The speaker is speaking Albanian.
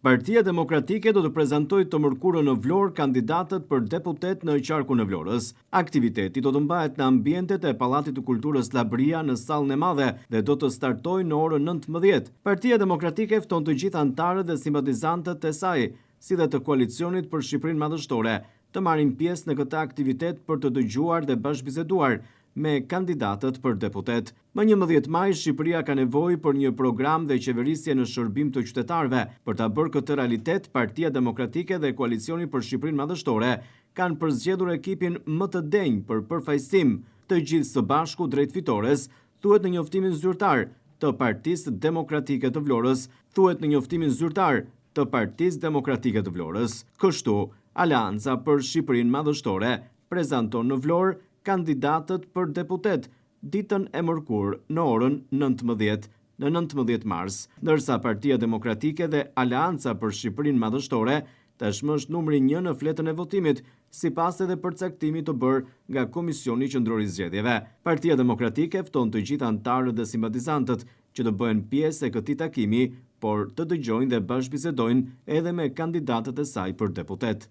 Partia Demokratike do të prezantojë të mërkurën në Vlorë kandidatët për deputet në qarkun e Vlorës. Aktiviteti do të mbahet në ambientet e Pallatit të Kulturës Llabria në sallën e madhe dhe do të startojë në orën 19. Partia Demokratike fton të gjithë anëtarët dhe simpatizantët e saj, si dhe të koalicionit për Shqipërinë Madhështore, të marrin pjesë në këtë aktivitet për të dëgjuar dhe bashkëbiseduar me kandidatët për deputet. Më 11 maj, Shqipëria ka nevojë për një program dhe qeverisje në shërbim të qytetarëve. Për ta bërë këtë realitet, Partia Demokratike dhe Koalicioni për Shqipërinë Madhështore kanë përzgjedhur ekipin më të denj për përfaqësim të gjithë së bashku drejt fitores, thuhet në njoftimin zyrtar të Partisë Demokratike të Vlorës, Kështu, Aleanca për Shqipërinë Madhështore prezanton në Vlorë kandidatët për deputet ditën e mërkurë në orën 19 në 19 mars, ndërsa Partia Demokratike dhe Aleanca për Shqipërinë Madhështore tashmë është numri 1 në fletën e votimit, sipas edhe përcaktimit të bërë nga Komisioni Qendror i Zgjedhjeve. Partia Demokratike fton të gjithë anëtarët dhe simpatizantët që të bëhen pjesë e këtij takimi, por të dëgjojnë dhe bashkëbisedojnë edhe me kandidatët e saj për deputet.